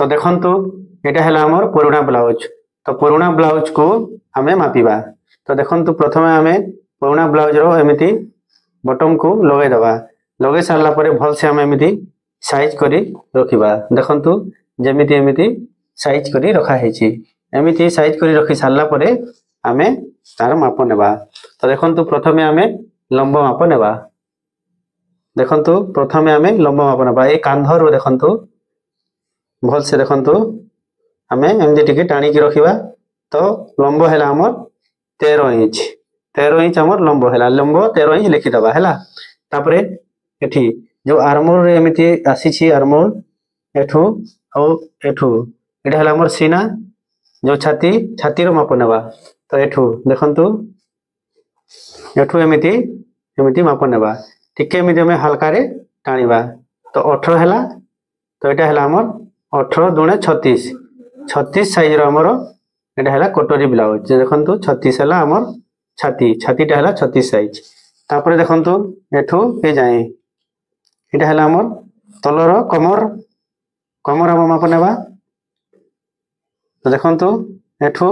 तो देखंतु एटा हैला हमर पुरुणा ब्लाउज। तो पुरुणा ब्लाउज को हमें मापिबा। तो देखंतु प्रथमे हमें पुरुणा ब्लाउज रो एमिति बटन को लगे दबा। लगे सारला परे भल से हमें एमिति साइज करी रखिबा। देखंतु जेमिति एमिति साइज करी रखा हेछि। एमिति साइज करी रखि सारला परे हमें तार माप नेबा। तो देखंतु प्रथमे हमें लंब माप नेबा। देखंतु प्रथमे हमें लंब माप नेबा। ए कांधर देखंतु भल से देखंतु हमें एमती टिके टाणी की रखिबा। तो लंब हैला हमर 13 इंच। 13 इंच हमर लंब हैला। लंब 13 इंच लिखि दबा हैला। तापरे एठी जो आर्मोर रे एमिति आसीछि आर्मोर एठू औ एठू एटा हैला हमर सीना जो छाती रो माप नेबा। तो एठू देखंतु एठू एमिति माप नेबा। टिके एमिति हमें हल्का रे टाणीबा। तो 18 हैला। तो एटा हैला हमर 18 दुणे 36। 36 साइज रो हमर एटा हैला कटोरी ब्लाउज। देखंतु 36 हैला हमर छातीटा हैला 36 साइज। तापरे देखंतु एठू ए जाय एटा हैला हमर तलर कमर हम माप नेबा। तो देखंतु एठू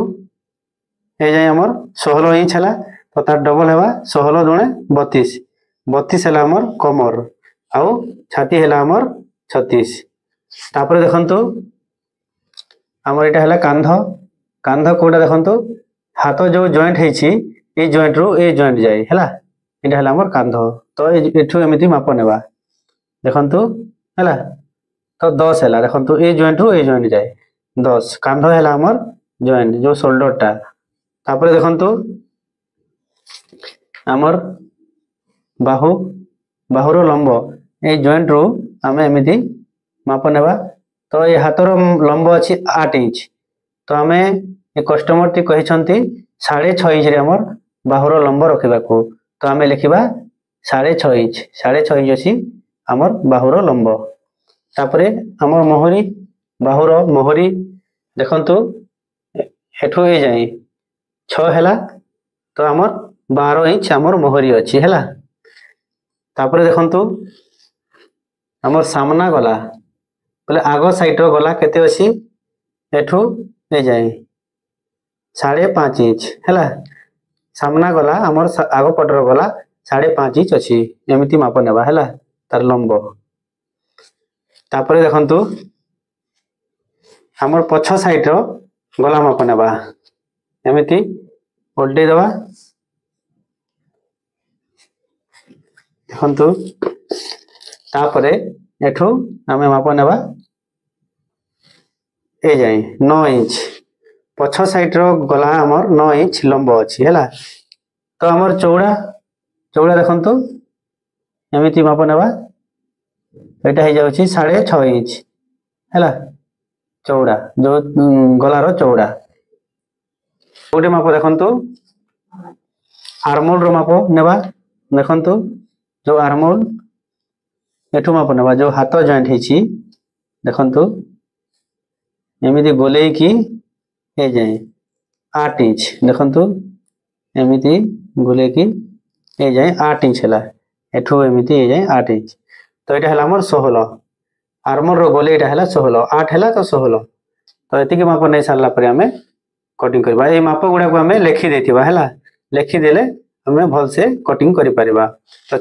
ए जाय हमर 16 इंच हैला। तो तार डबल हेबा 16 दुणे 32। 32 हैला हमर कमर आउ छाती हैला हमर 36। तापरे देखंतु हमर एटा हैला कांध कोडा देखंतु हाथ जो joint हेछि a joint row a joint जाय हैला। एटा हैला हमर कांध। तो एठू एमिति माप नेबा। देखंतु हैला। तो 10 हैला। देखंतु a joint row a joint जाय 10। कांध हैला हमर जॉइंट जो शोल्डर टा। तापरे देखंतु हमर बाहुर लंब ए जॉइंट रो हमें एमिति माप नेबा। तो ये हाथर लंब अच्छी 8 इंच। तो हमें ए कस्टमर टी कहिसंती 6.5 इंच रे हमर बाहुर लंब रखिबाकू। तो हमें लिखिबा 6.5 इंच। 6.5 इंच अछि हमर बाहुर लंब। तापरे हमर बाहुर मोहरी देखंतु एठू ए जाय 6 हैला। तो हमर 12 इंच हमर मोहरी अछि हैला। तापरे देखंतु हमर सामना गला बोले आगो साइड रो गला केते अछि एठू ए जाय 5.5 इंच हैला। सामना गला हमर आगो पट रो गला 5.5 इंच अछि। एमिति माप नेबा हैला तार लंब। तापरे देखंतु हमर पछ साइड रो गला माप नेबा। एमिति ओल्टे दबा। देखंतु तापरे एठू हमें माप नेबा ए जाय 9 इंच। पछ साइड रो गला हमर 9 इंच लंब अछि हैला। तो हमर चौड़ा देखंतु एमिति माप नेबा। एटा हे जाउछि 6.5 इंच हैला। चौड़ा जो गला रो चौड़ा। ओटे माप देखंतु आर्मोल रो माप नेबा। देखंतु जो आर्मोल एठू माप नेबा जो हाथ जॉइंट हेछि। देखंतु एमिति गोलेई की ए जाय 8 इंच। देखंतु एमिति गोलेई की ए जाय 8 इंच हैला। एठू एमिति ए जाय 8 इंच। तो एटा हैला हमर 16। आर्मर रो गोलेईटा हैला 16। 8 हैला तो 16। तो एतिके माप नै सारला परे हमें कटिंग करबा। ए माप गुडा को हमें लिखि देथिबा हैला। लिखि देले हमें भल से कटिंग करि परिबा। तो